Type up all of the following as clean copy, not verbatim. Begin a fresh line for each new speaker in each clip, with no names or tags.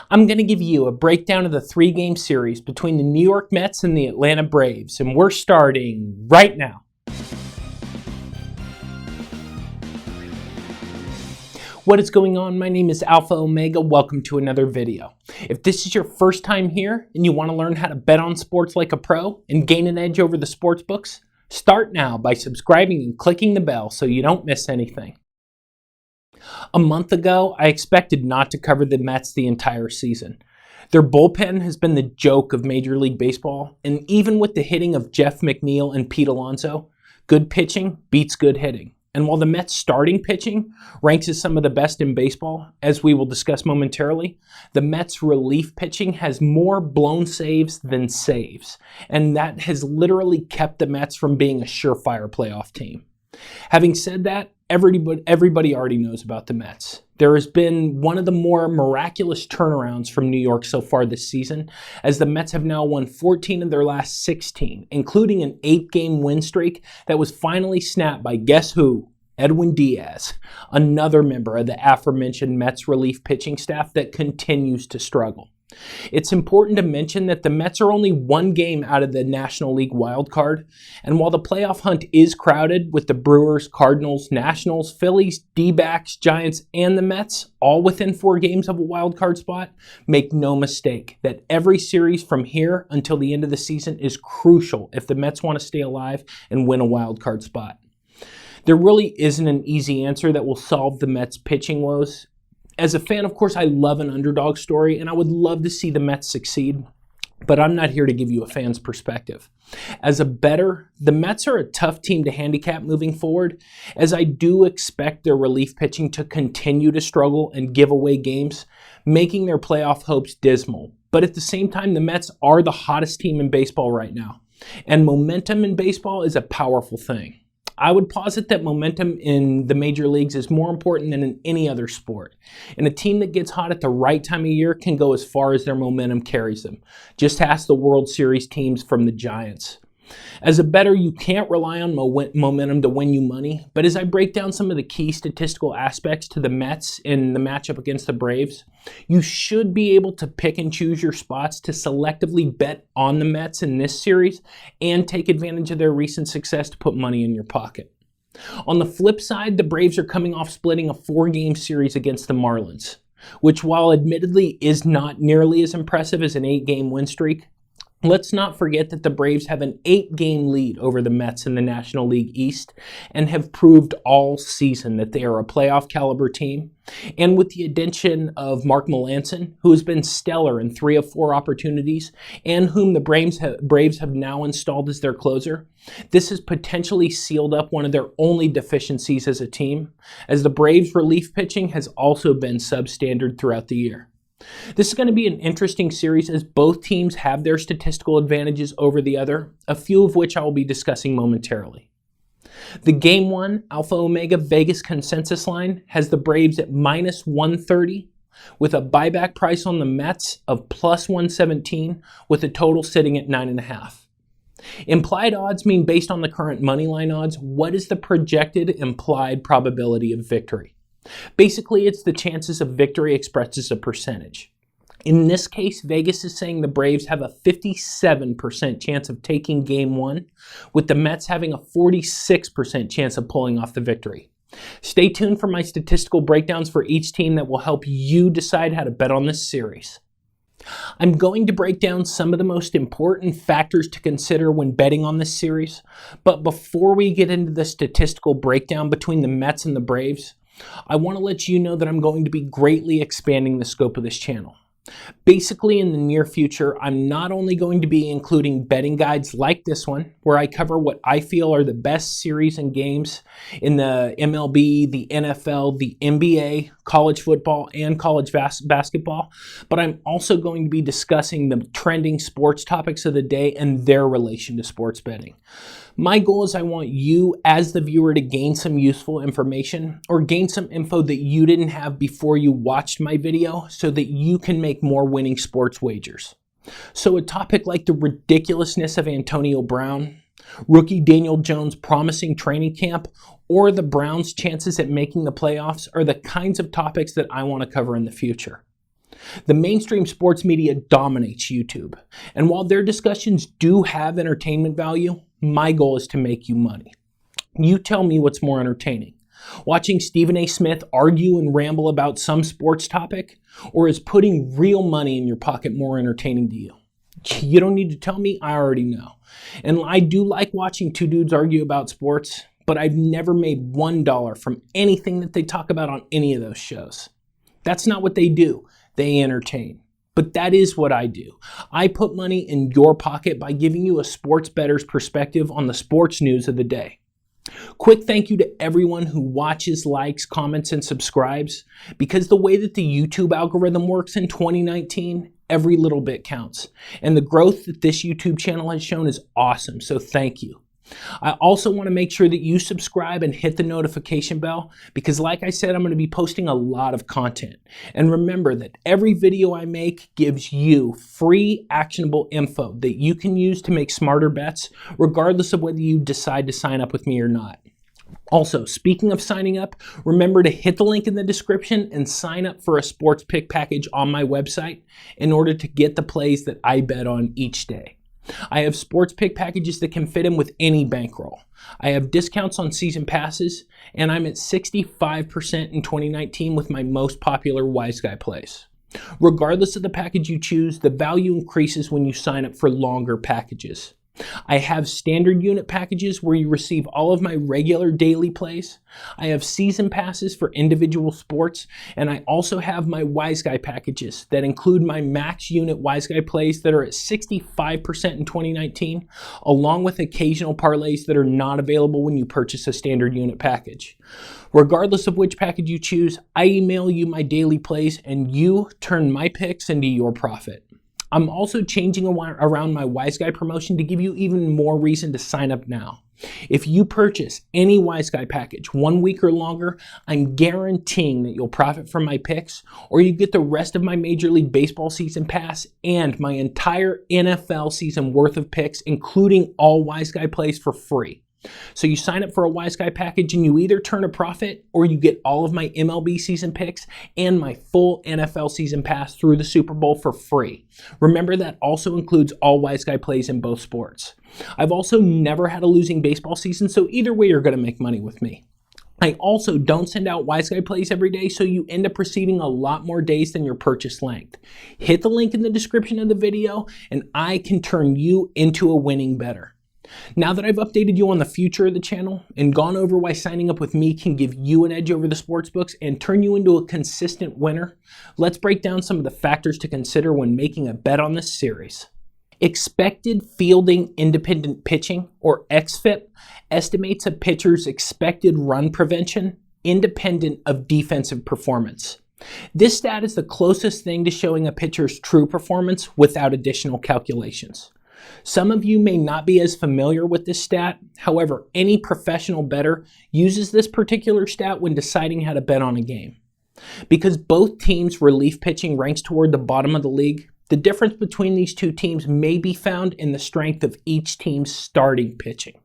I'm going to give you a breakdown of the three-game series between the New York Mets and the Atlanta Braves, and we're starting right now. What is going on? My name is Alpha Omega. Welcome to another video. If this is your first time here and you want to learn how to bet on sports like a pro and gain an edge over the sports books, start now by subscribing and clicking the bell so you don't miss anything. A month ago, I expected not to cover the Mets the entire season. Their bullpen has been the joke of Major League Baseball, and even with the hitting of Jeff McNeil and Pete Alonso, good pitching beats good hitting. And while the Mets' starting pitching ranks as some of the best in baseball, as we will discuss momentarily, the Mets' relief pitching has more blown saves than saves, and that has literally kept the Mets from being a surefire playoff team. Having said that, everybody already knows about the Mets. There has been one of the more miraculous turnarounds from New York so far this season, as the Mets have now won 14 of their last 16, including an 8-game win streak that was finally snapped by guess who? Edwin Diaz, another member of the aforementioned Mets relief pitching staff that continues to struggle. It's important to mention that the Mets are only one game out of the National League wild card, and while the playoff hunt is crowded with the Brewers, Cardinals, Nationals, Phillies, D-backs, Giants, and the Mets, all within 4 games of a wild card spot, make no mistake that every series from here until the end of the season is crucial if the Mets want to stay alive and win a wild card spot. There really isn't an easy answer that will solve the Mets' pitching woes. As a fan, of course, I love an underdog story, and I would love to see the Mets succeed, but I'm not here to give you a fan's perspective. As a bettor, the Mets are a tough team to handicap moving forward, as I do expect their relief pitching to continue to struggle and give away games, making their playoff hopes dismal. But at the same time, the Mets are the hottest team in baseball right now, and momentum in baseball is a powerful thing. I would posit that momentum in the major leagues is more important than in any other sport. And a team that gets hot at the right time of year can go as far as their momentum carries them. Just ask the World Series teams from the Giants. As a bettor, you can't rely on momentum to win you money, but as I break down some of the key statistical aspects to the Mets in the matchup against the Braves, you should be able to pick and choose your spots to selectively bet on the Mets in this series and take advantage of their recent success to put money in your pocket. On the flip side, the Braves are coming off splitting a 4-game series against the Marlins, which while admittedly is not nearly as impressive as an 8-game win streak, let's not forget that the Braves have an 8-game lead over the Mets in the National League East and have proved all season that they are a playoff caliber team. And with the addition of Mark Melancon, who has been stellar in 3 of 4 opportunities and whom the Braves have now installed as their closer, this has potentially sealed up one of their only deficiencies as a team, as the Braves' relief pitching has also been substandard throughout the year. This is going to be an interesting series as both teams have their statistical advantages over the other, a few of which I will be discussing momentarily. The Game 1 Alpha Omega Vegas consensus line has the Braves at minus 130 with a buyback price on the Mets of plus 117 with a total sitting at 9.5. Implied odds mean based on the current money line odds, what is the projected implied probability of victory? Basically, it's the chances of victory expressed as a percentage. In this case, Vegas is saying the Braves have a 57% chance of taking Game 1, with the Mets having a 46% chance of pulling off the victory. Stay tuned for my statistical breakdowns for each team that will help you decide how to bet on this series. I'm going to break down some of the most important factors to consider when betting on this series, but before we get into the statistical breakdown between the Mets and the Braves, I want to let you know that I'm going to be greatly expanding the scope of this channel. Basically, in the near future, I'm not only going to be including betting guides like this one, where I cover what I feel are the best series and games in the MLB, the NFL, the NBA, college football, and college basketball, but I'm also going to be discussing the trending sports topics of the day and their relation to sports betting. My goal is I want you as the viewer to gain some useful information or gain some info that you didn't have before you watched my video so that you can make more winning sports wagers. So a topic like the ridiculousness of Antonio Brown, rookie Daniel Jones' promising training camp, or the Browns' chances at making the playoffs are the kinds of topics that I want to cover in the future. The mainstream sports media dominates YouTube, and while their discussions do have entertainment value, my goal is to make you money. You tell me what's more entertaining. Watching Stephen A. Smith argue and ramble about some sports topic, or is putting real money in your pocket more entertaining to you? You don't need to tell me, I already know. And I do like watching two dudes argue about sports, but I've never made $1 from anything that they talk about on any of those shows. That's not what they do. They entertain. But that is what I do. I put money in your pocket by giving you a sports bettor's perspective on the sports news of the day. Quick thank you to everyone who watches, likes, comments, and subscribes, because the way that the YouTube algorithm works in 2019, every little bit counts. And the growth that this YouTube channel has shown is awesome, so thank you. I also want to make sure that you subscribe and hit the notification bell, because like I said, I'm going to be posting a lot of content. And remember that every video I make gives you free actionable info that you can use to make smarter bets, regardless of whether you decide to sign up with me or not. Also, speaking of signing up, remember to hit the link in the description and sign up for a sports pick package on my website in order to get the plays that I bet on each day. I have sports pick packages that can fit in with any bankroll. I have discounts on season passes, and I'm at 65% in 2019 with my most popular Wise Guy plays. Regardless of the package you choose, the value increases when you sign up for longer packages. I have standard unit packages where you receive all of my regular daily plays. I have season passes for individual sports, and I also have my Wise Guy packages that include my max unit Wise Guy plays that are at 65% in 2019, along with occasional parlays that are not available when you purchase a standard unit package. Regardless of which package you choose, I email you my daily plays and you turn my picks into your profit. I'm also changing around my Wise Guy promotion to give you even more reason to sign up now. If you purchase any Wise Guy package 1 week or longer, I'm guaranteeing that you'll profit from my picks, or you get the rest of my Major League Baseball season pass and my entire NFL season worth of picks, including all Wise Guy plays, for free. So you sign up for a Wise Guy package and you either turn a profit, or you get all of my MLB season picks and my full NFL season pass through the Super Bowl for free. Remember, that also includes all Wise Guy plays in both sports. I've also never had a losing baseball season, so either way you're going to make money with me. I also don't send out Wise Guy plays every day, so you end up receiving a lot more days than your purchase length. Hit the link in the description of the video and I can turn you into a winning bettor. Now that I've updated you on the future of the channel and gone over why signing up with me can give you an edge over the sportsbooks and turn you into a consistent winner, let's break down some of the factors to consider when making a bet on this series. Expected fielding independent pitching, or XFIP, estimates a pitcher's expected run prevention independent of defensive performance. This stat is the closest thing to showing a pitcher's true performance without additional calculations. Some of you may not be as familiar with this stat. However, any professional bettor uses this particular stat when deciding how to bet on a game. Because both teams' relief pitching ranks toward the bottom of the league, the difference between these two teams may be found in the strength of each team's starting pitching.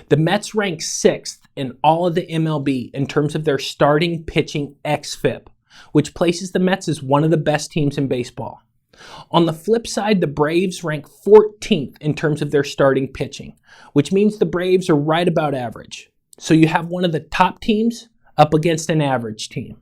The Mets rank 6th in all of the MLB in terms of their starting pitching XFIP, which places the Mets as one of the best teams in baseball. On the flip side, the Braves rank 14th in terms of their starting pitching, which means the Braves are right about average. So you have one of the top teams up against an average team.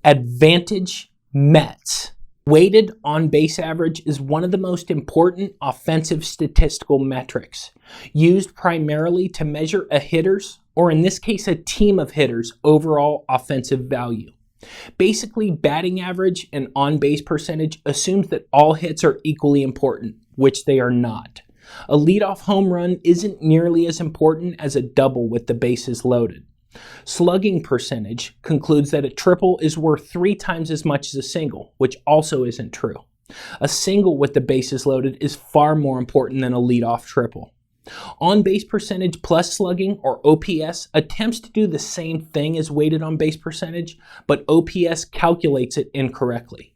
Advantage Mets. Weighted on base average is one of the most important offensive statistical metrics, used primarily to measure a hitter's, or in this case a team of hitters' overall offensive value. Basically, batting average and on-base percentage assumes that all hits are equally important, which they are not. A leadoff home run isn't nearly as important as a double with the bases loaded. Slugging percentage concludes that a triple is worth 3 times as much as a single, which also isn't true. A single with the bases loaded is far more important than a leadoff triple. On-base percentage plus slugging, or OPS, attempts to do the same thing as weighted on-base percentage, but OPS calculates it incorrectly.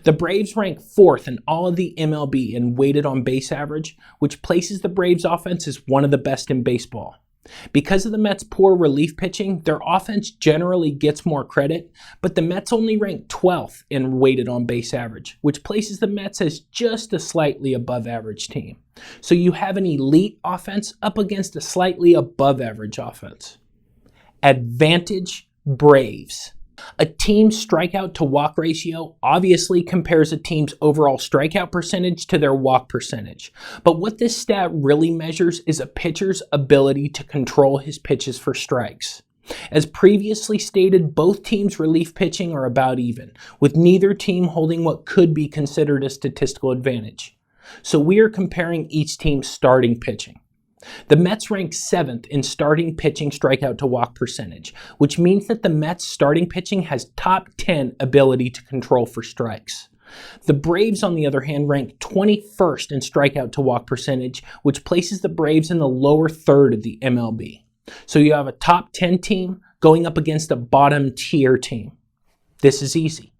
The Braves rank 4th in all of the MLB in weighted on-base average, which places the Braves offense as one of the best in baseball. Because of the Mets' poor relief pitching, their offense generally gets more credit, but the Mets only rank 12th in weighted on base average, which places the Mets as just a slightly above average team. So you have an elite offense up against a slightly above average offense. Advantage Braves. A team's strikeout to walk ratio obviously compares a team's overall strikeout percentage to their walk percentage. But what this stat really measures is a pitcher's ability to control his pitches for strikes. As previously stated, both teams' relief pitching are about even, with neither team holding what could be considered a statistical advantage. So we are comparing each team's starting pitching. The Mets rank 7th in starting pitching strikeout to walk percentage, which means that the Mets starting pitching has top 10 ability to control for strikes. The Braves, on the other hand, rank 21st in strikeout to walk percentage, which places the Braves in the lower third of the MLB. So you have a top 10 team going up against a bottom tier team. This is easy.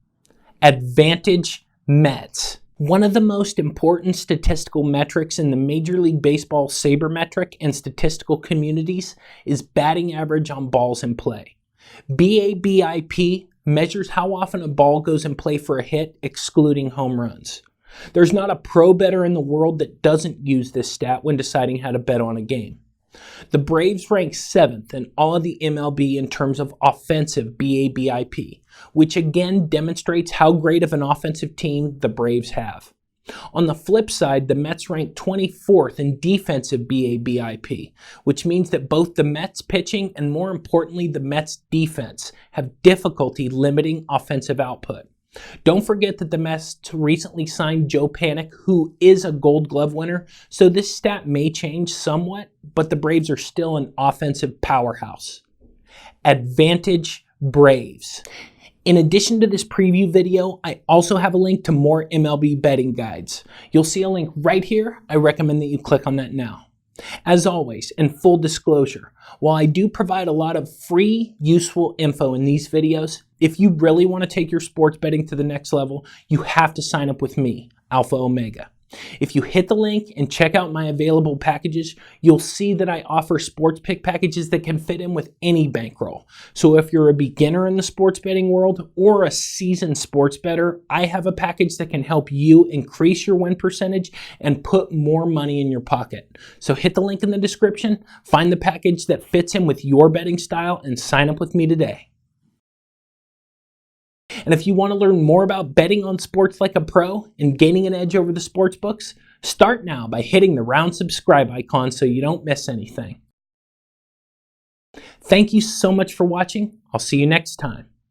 Advantage Mets. One of the most important statistical metrics in the Major League Baseball sabermetric and statistical communities is batting average on balls in play. BABIP measures how often a ball goes in play for a hit, excluding home runs. There's not a pro bettor in the world that doesn't use this stat when deciding how to bet on a game. The Braves rank 7th in all of the MLB in terms of offensive BABIP, which again demonstrates how great of an offensive team the Braves have. On the flip side, the Mets rank 24th in defensive BABIP, which means that both the Mets pitching and more importantly the Mets defense have difficulty limiting offensive output. Don't forget that the Mets recently signed Joe Panik, who is a Gold Glove winner, so this stat may change somewhat, but the Braves are still an offensive powerhouse. Advantage Braves. In addition to this preview video, I also have a link to more MLB betting guides. You'll see a link right here. I recommend that you click on that now. As always, in full disclosure, while I do provide a lot of free, useful info in these videos, if you really want to take your sports betting to the next level, you have to sign up with me, Alpha Omega. If you hit the link and check out my available packages, you'll see that I offer sports pick packages that can fit in with any bankroll. So if you're a beginner in the sports betting world or a seasoned sports bettor, I have a package that can help you increase your win percentage and put more money in your pocket. So hit the link in the description, find the package that fits in with your betting style, and sign up with me today. And if you want to learn more about betting on sports like a pro and gaining an edge over the sports books, start now by hitting the round subscribe icon so you don't miss anything. Thank you so much for watching. I'll see you next time.